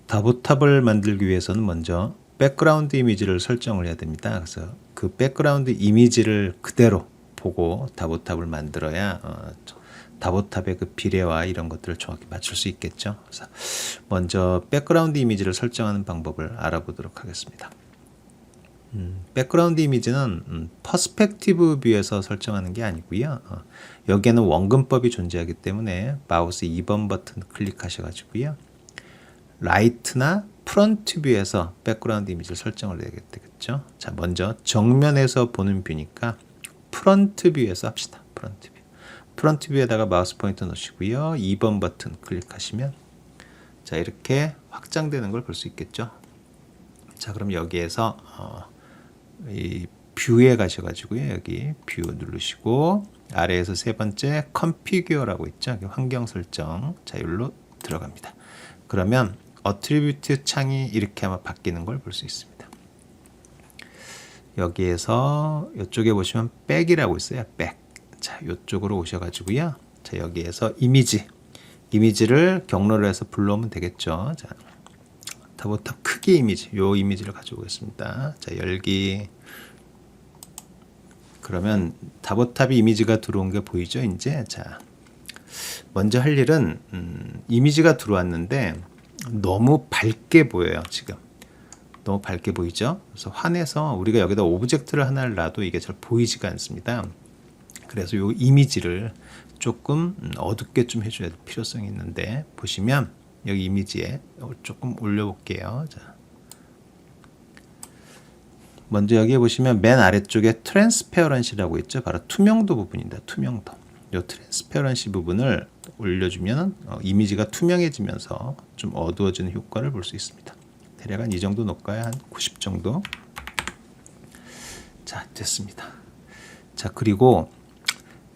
다보탑을 만들기 위해서는 먼저 백그라운드 이미지를 설정을 해야 됩니다. 그래서 그 백그라운드 이미지를 그대로 보고 다보탑을 만들어야 다보탑의 그 비례와 이런 것들을 정확히 맞출 수 있겠죠. 그래서 먼저 백그라운드 이미지를 설정하는 방법을 알아보도록 하겠습니다. 백그라운드 이미지는 퍼스펙티브 뷰에서 설정하는 게 아니고요. 여기에는 원근법이 존재하기 때문에 마우스 2번 버튼 클릭하셔가지고요. 라이트나 프런트 뷰에서 백그라운드 이미지를 설정을 해야 되겠죠. 자, 먼저 정면에서 보는 뷰니까 프런트 뷰에서 합시다. 프런트 뷰. 프런트 뷰에다가 마우스 포인터 놓으시고요. 2번 버튼 클릭하시면 자, 이렇게 확장되는 걸 볼 수 있겠죠. 자, 그럼 여기에서 이 뷰에 가셔가지고요. 여기 뷰 누르시고 아래에서 세 번째 컨피규어라고 있죠. 환경 설정. 자, 여기로 들어갑니다. 그러면 어트리뷰트 창이 이렇게 아마 바뀌는 걸 볼 수 있습니다. 여기에서 이쪽에 보시면 백이라고 있어요. 백. 자, 이쪽으로 오셔가지고요. 자, 여기에서 이미지를 경로로 해서 불러오면 되겠죠. 자, 다보탑 크기 이미지, 요 이미지를 가져오겠습니다. 자, 열기. 그러면 다보탑이 이미지가 들어온 게 보이죠? 이제 자, 먼저 할 일은 이미지가 들어왔는데 너무 밝게 보여요. 지금 너무 밝게 보이죠? 그래서 환해서 우리가 여기다 오브젝트를 하나를 놔도 이게 잘 보이지가 않습니다. 그래서 이 이미지를 조금 어둡게 좀 해줘야 될 필요성이 있는데, 보시면 여기 이미지에 조금 올려볼게요. 자, 먼저 여기에 보시면 맨 아래쪽에 트랜스페어런시라고 있죠. 바로 투명도 부분입니다. 투명도. 이 트랜스페어런시 부분을 올려주면 이미지가 투명해지면서 좀 어두워지는 효과를 볼 수 있습니다. 대략 한 이 정도 놓을까요? 한 90 정도. 자, 됐습니다. 자, 그리고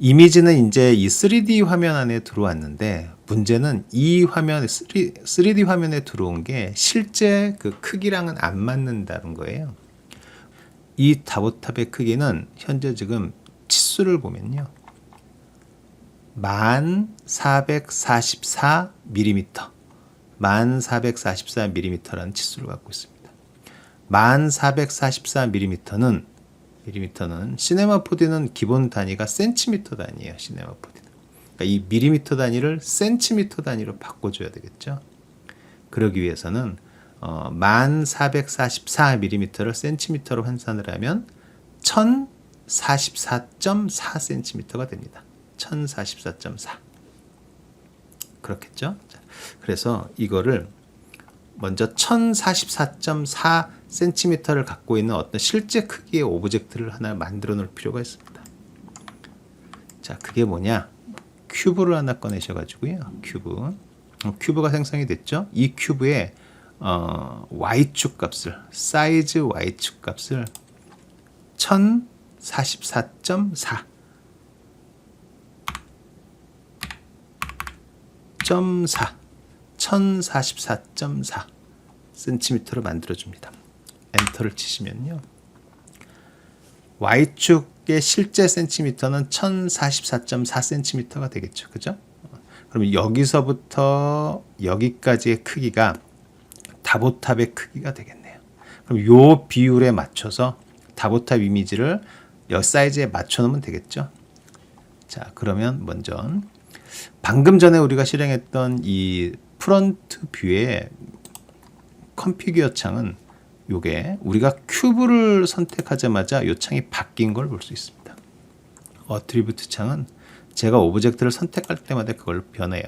이미지는 이제 이 3D 화면 안에 들어왔는데, 문제는 이 화면 3D 화면에 들어온 게 실제 그 크기랑은 안 맞는다는 거예요. 이 다보탑의 크기는 현재 지금 치수를 보면요, 1444mm, 1444mm라는 치수를 갖고 있습니다. 1444mm는 시네마 4D는 기본 단위가 센티미터 단위예요. 시네마 4D는. 그러니까 이 밀리미터 단위를 센티미터 단위로 바꿔줘야 되겠죠. 그러기 위해서는 1444mm를 센티미터로 환산을 하면 1044.4cm가 됩니다. 1044.4. 그렇겠죠? 자, 그래서 이거를 먼저 1044.4cm를 갖고 있는 어떤 실제 크기의 오브젝트를 하나 만들어 놓을 필요가 있습니다. 자, 그게 뭐냐? 큐브를 하나 꺼내셔가지고요. 큐브가 생성이 됐죠? 이 큐브에 Y축 값을, 사이즈 Y축 값을 1044.4 1044.4cm로 만들어줍니다. 엔터를 치시면요, Y축의 실제 센티미터는 1044.4cm가 되겠죠. 그죠? 그럼 여기서부터 여기까지의 크기가 다보탑의 크기가 되겠네요. 그럼 요 비율에 맞춰서 다보탑 이미지를 여 사이즈에 맞춰 놓으면 되겠죠. 자, 그러면 먼저 방금 전에 우리가 실행했던 이 프론트 뷰의 컨피규어 창은, 요게 우리가 큐브를 선택하자마자 이 창이 바뀐 걸 볼 수 있습니다. 어트리뷰트 창은 제가 오브젝트를 선택할 때마다 그걸 변해요.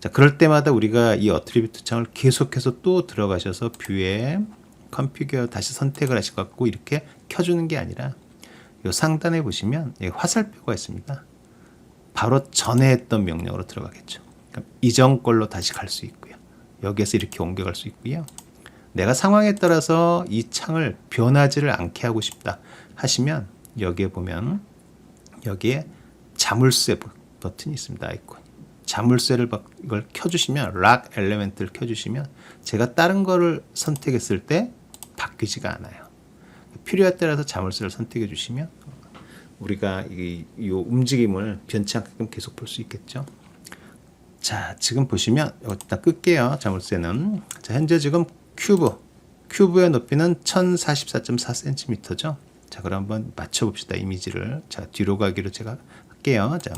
자, 그럴 때마다 우리가 이 어트리뷰트 창을 계속해서 또 들어가셔서 뷰에 컨피규어 다시 선택을 하셔갖고 이렇게 켜주는 게 아니라, 이 상단에 보시면 화살표가 있습니다. 바로 전에 했던 명령으로 들어가겠죠. 그럼 이전 걸로 다시 갈 수 있고요. 여기에서 이렇게 옮겨갈 수 있고요. 내가 상황에 따라서 이 창을 변하지를 않게 하고 싶다 하시면, 여기에 보면 여기에 자물쇠 버튼이 있습니다. 아이콘. 자물쇠를 이걸 켜주시면, 락 엘리멘트를 켜주시면 제가 다른 거를 선택했을 때 바뀌지가 않아요. 필요에 따라서 자물쇠를 선택해 주시면 우리가 이 움직임을 변치 않게끔 계속 볼 수 있겠죠. 자, 지금 보시면 일단 끌게요. 자물쇠는. 자, 현재 지금 큐브의 높이는 1044.4cm죠. 자, 그럼 한번 맞춰 봅시다. 이미지를. 자, 뒤로 가기로 제가 할게요. 자,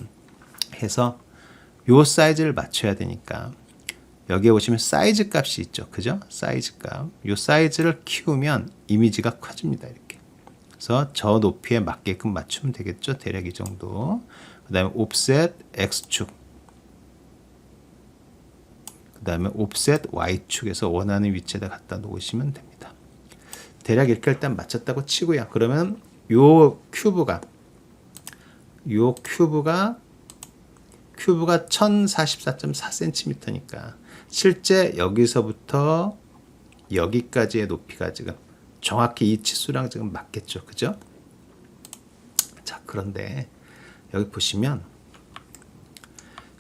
해서 요 사이즈를 맞춰야 되니까 여기에 보시면 사이즈 값이 있죠. 그죠? 사이즈 값. 요 사이즈를 키우면 이미지가 커집니다. 이렇게. 그래서 저 높이에 맞게끔 맞추면 되겠죠. 대략 이 정도. 그 다음에 옵셋 X축. 그 다음에 옵셋 Y축에서 원하는 위치에다 갖다 놓으시면 됩니다. 대략 이렇게 일단 맞췄다고 치고요. 그러면 요 큐브가 1044.4cm니까 실제 여기서부터 여기까지의 높이가 지금 정확히 이 치수랑 지금 맞겠죠. 그죠? 자, 그런데 여기 보시면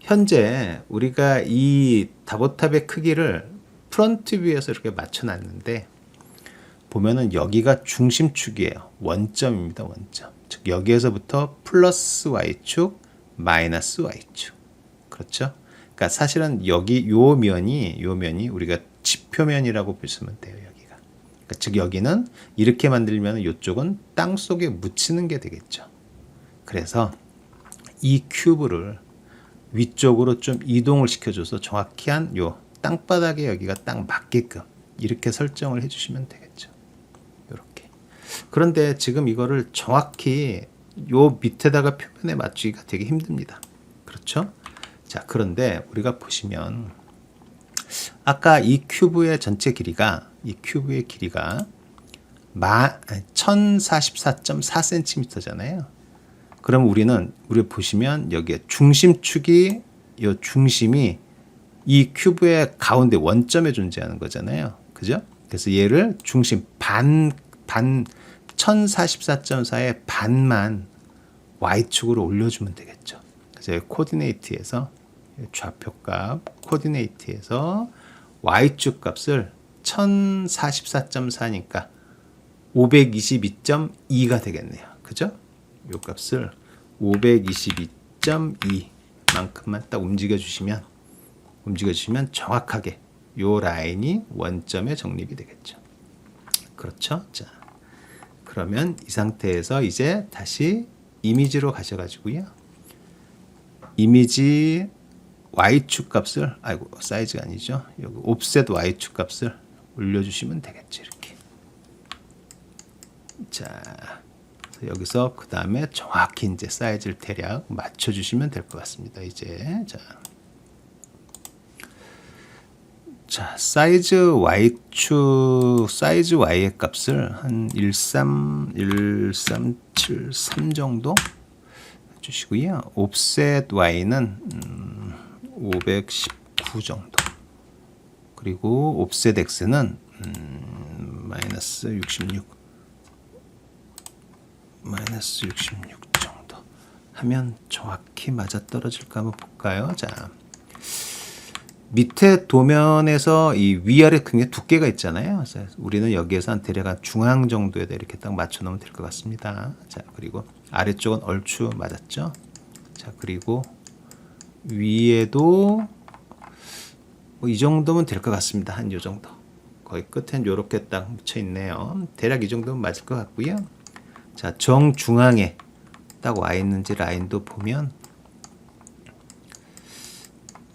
현재 우리가 이 다보탑의 크기를 프론트 뷰에서 이렇게 맞춰 놨는데 보면은 여기가 중심축이에요. 원점입니다. 원점. 즉 여기에서부터 플러스 Y축, 마이너스 Y축. 그렇죠? 그러니까 사실은 여기 요 면이 우리가 지표면이라고 보시면 돼요. 여기가. 그러니까 즉 여기는 이렇게 만들면 이쪽은 땅 속에 묻히는 게 되겠죠. 그래서 이 큐브를 위쪽으로 좀 이동을 시켜줘서 정확히 한 요 땅바닥에 여기가 딱 맞게끔 이렇게 설정을 해주시면 되겠죠. 이렇게. 그런데 지금 이거를 정확히 요 밑에다가 표면에 맞추기가 되게 힘듭니다. 그렇죠? 자, 그런데 우리가 보시면 아까 이 큐브의 전체 길이가 1044.4cm잖아요. 그럼 우리 보시면 여기에 중심축이 이 중심이 이 큐브의 가운데 원점에 존재하는 거잖아요. 그죠? 그래서 얘를 중심 1044.4의 반만 Y축으로 올려주면 되겠죠. 그래서 코디네이트에서 좌표값 코디네이트에서 Y축 값을 1044.4니까 522.2가 되겠네요. 그죠? 요 값을 522.2만큼만 딱 움직여주시면 정확하게 요 라인이 원점에 정립이 되겠죠. 그렇죠? 자, 그러면 이 상태에서 이제 다시 이미지로 가셔가지고요. 이미지 Y축 값을, 사이즈가 아니죠. 여기 옵셋 Y축 값을 올려주시면 되겠죠. 이렇게. 자, 여기서 그 다음에 정확히 이제 사이즈를 대략 맞춰주시면 될 것 같습니다. 이제 자, 사이즈 Y의 값을 한 1373 정도 해주시고요. 옵셋 Y는 519 정도. 그리고 옵셋 X는 마이너스 66 정도 하면 정확히 맞아떨어질까 한번 볼까요? 자, 밑에 도면에서 이 위아래 굉장히 두께가 있잖아요. 그래서 우리는 여기에서 한 대략 한 중앙 정도에다 이렇게 딱 맞춰 놓으면 될 것 같습니다. 자, 그리고 아래쪽은 얼추 맞았죠. 자, 그리고 위에도 뭐 이 정도면 될 것 같습니다. 한 요 정도. 거의 끝엔 요렇게 딱 묻혀 있네요. 대략 이 정도면 맞을 것 같고요. 자, 정중앙에 딱 와 있는지 라인도 보면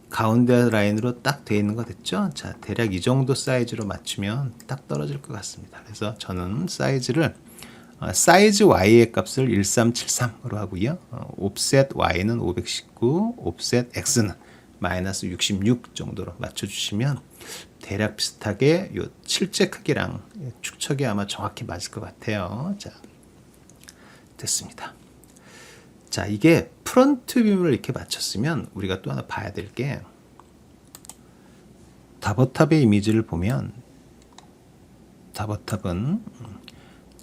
가운데 라인으로 딱 돼 있는 거 됐죠? 자, 대략 이 정도 사이즈로 맞추면 딱 떨어질 것 같습니다. 그래서 저는 사이즈 Y의 값을 1373으로 하고요. 옵셋 Y는 519, 옵셋 X는 마이너스 66 정도로 맞춰주시면 대략 비슷하게 요 실제 크기랑 축척이 아마 정확히 맞을 것 같아요. 자, 됐습니다. 자, 이게 프론트 뷰를 이렇게 맞췄으면 우리가 또 하나 봐야 될 게 다보탑의 이미지를 보면 다보탑은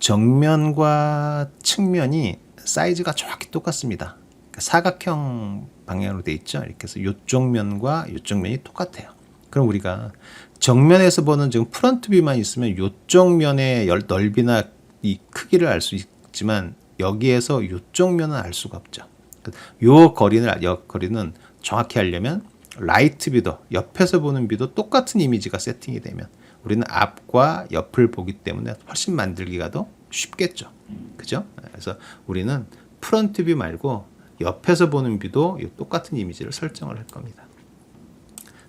정면과 측면이 사이즈가 정확히 똑같습니다. 그러니까 사각형 방향으로 돼 있죠. 이렇게 해서 이쪽 면과 이쪽 면이 똑같아요. 그럼 우리가 정면에서 보는 지금 프론트 뷰만 있으면 이쪽 면의 넓이나 이 크기를 알 수 있지만 여기에서 이쪽 면은 알 수가 없죠. 요 거리는 정확히 하려면 라이트 뷰도 옆에서 보는 뷰도 똑같은 이미지가 세팅이 되면 우리는 앞과 옆을 보기 때문에 훨씬 만들기가 더 쉽겠죠. 그죠? 그래서 우리는 프론트 뷰 말고 옆에서 보는 뷰도 이 똑같은 이미지를 설정을 할 겁니다.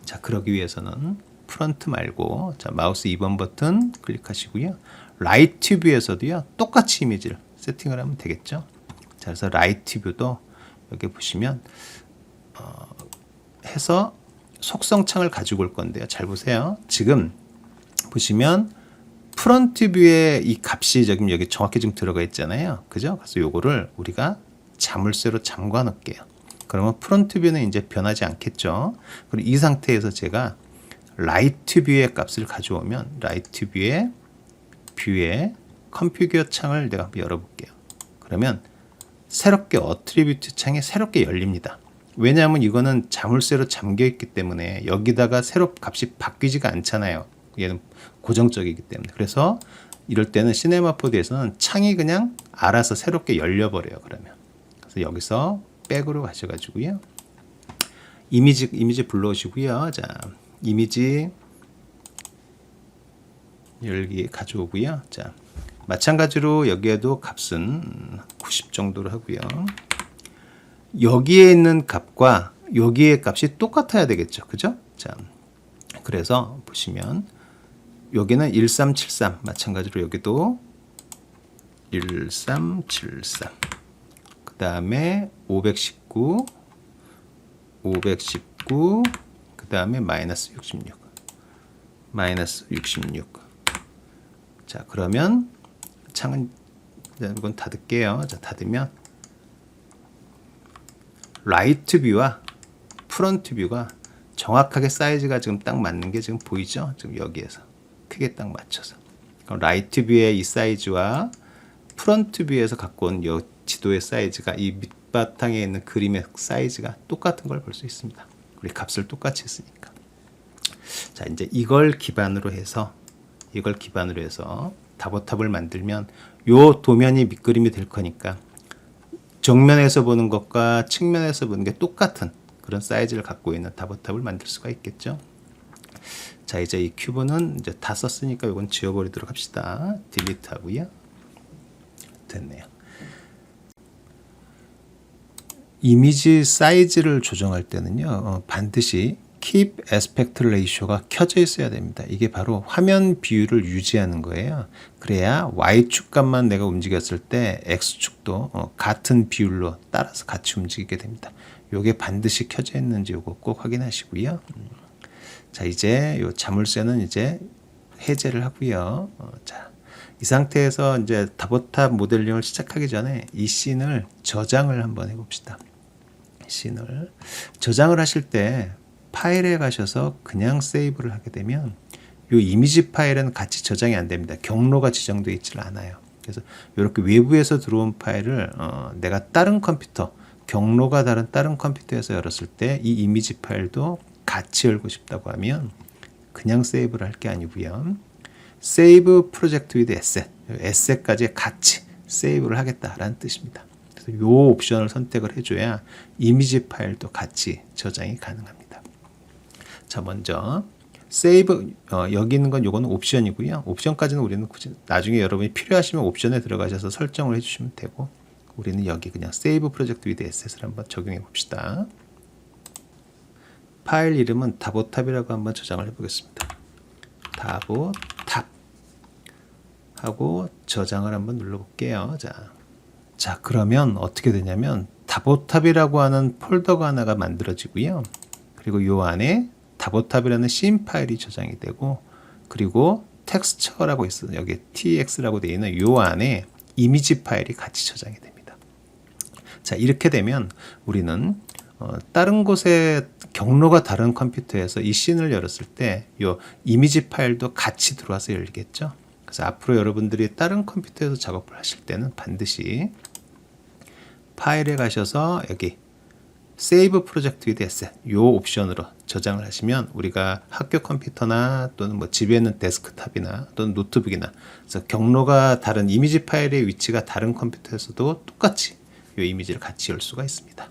자, 그러기 위해서는 프론트 말고 자, 마우스 2번 버튼 클릭하시고요. 라이트 뷰에서도요. 똑같이 이미지를 세팅을 하면 되겠죠. 자, 그래서 라이트 뷰도 여기 보시면 해서 속성 창을 가지고 올 건데요. 잘 보세요. 지금 보시면 프론트 뷰에 이 값이 여기 정확히 지금 들어가 있잖아요. 그죠? 그래서 요거를 우리가 자물쇠로 잠궈 놓을게요. 그러면 프론트 뷰는 이제 변하지 않겠죠. 그리고 이 상태에서 제가 라이트 뷰의 값을 가져오면 라이트 뷰에 컴피규어 창을 내가 한번 열어볼게요. 그러면 새롭게 어트리뷰트 창이 새롭게 열립니다. 왜냐하면 이거는 자물쇠로 잠겨 있기 때문에 여기다가 새로 값이 바뀌지가 않잖아요. 얘는 고정적이기 때문에. 그래서 이럴 때는 시네마 4D에서는 창이 그냥 알아서 새롭게 열려버려요. 그러면 그래서 여기서 백으로 가셔가지고요. 이미지 불러오시고요. 자, 이미지 열기 가져오고요. 자, 마찬가지로 여기에도 값은 90 정도로 하고요. 여기에 있는 값과 여기의 값이 똑같아야 되겠죠. 그죠? 자, 그래서 보시면 여기는 1373 마찬가지로 여기도 1373 그 다음에 519 그 다음에 마이너스 66 자, 그러면 창은 이건 닫을게요. 자, 닫으면 라이트 뷰와 프론트 뷰가 정확하게 사이즈가 지금 딱 맞는 게 지금 보이죠? 지금 여기에서 크게 딱 맞춰서. 그럼 라이트 뷰의 이 사이즈와 프론트 뷰에서 갖고 온 이 지도의 사이즈가 이 밑바탕에 있는 그림의 사이즈가 똑같은 걸 볼 수 있습니다. 우리 값을 똑같이 했으니까. 자, 이제 이걸 기반으로 해서 다보탑을 만들면 요 도면이 밑그림이 될 거니까 정면에서 보는 것과 측면에서 보는 게 똑같은 그런 사이즈를 갖고 있는 다보탑을 만들 수가 있겠죠. 자, 이제 이 큐브는 이제 다 썼으니까 이건 지워버리도록 합시다. 딜리트 하고요. 됐네요. 이미지 사이즈를 조정할 때는요, 반드시 Keep Aspect Ratio가 켜져 있어야 됩니다. 이게 바로 화면 비율을 유지하는 거예요. 그래야 Y축 값만 내가 움직였을 때 X축도 같은 비율로 따라서 같이 움직이게 됩니다. 요게 반드시 켜져 있는지 요거 꼭 확인하시고요. 자, 이제 요 자물쇠는 이제 해제를 하고요. 자, 이 상태에서 이제 다보탑 모델링을 시작하기 전에 이 씬을 저장을 한번 해봅시다. 씬을 저장을 하실 때 파일에 가셔서 그냥 세이브를 하게 되면 이 이미지 파일은 같이 저장이 안 됩니다. 경로가 지정되어 있지 않아요. 그래서 이렇게 외부에서 들어온 파일을 내가 다른 컴퓨터, 경로가 다른 다른 컴퓨터에서 열었을 때 이 이미지 파일도 같이 열고 싶다고 하면 그냥 세이브를 할 게 아니고요. Save Project with Asset, 에셋까지 같이 세이브를 하겠다라는 뜻입니다. 그래서 이 옵션을 선택을 해줘야 이미지 파일도 같이 저장이 가능합니다. 자, 먼저 세이브 여기 있는 건 요거는 옵션이고요. 옵션까지는 우리는 굳이 나중에 여러분이 필요하시면 옵션에 들어가셔서 설정을 해주시면 되고 우리는 여기 그냥 세이브 프로젝트 위드 에셋을 한번 적용해 봅시다. 파일 이름은 다보탑이라고 한번 저장을 해보겠습니다. 다보탑 하고 저장을 한번 눌러볼게요. 자, 그러면 어떻게 되냐면 다보탑이라고 하는 폴더가 하나가 만들어지고요. 그리고 요 안에 다보탑이라는 씬 파일이 저장이 되고 그리고 텍스처라고 있어요. 여기 tx라고 되어 있는 요 안에 이미지 파일이 같이 저장이 됩니다. 자, 이렇게 되면 우리는 다른 곳에 경로가 다른 컴퓨터에서 이 씬을 열었을 때 요 이미지 파일도 같이 들어와서 열리겠죠. 그래서 앞으로 여러분들이 다른 컴퓨터에서 작업을 하실 때는 반드시 파일에 가셔서 여기 Save Project with Asset 이 옵션으로 저장을 하시면 우리가 학교 컴퓨터나 또는 뭐 집에 있는 데스크탑이나 또는 노트북이나 그래서 경로가 다른 이미지 파일의 위치가 다른 컴퓨터에서도 똑같이 이 이미지를 같이 열 수가 있습니다.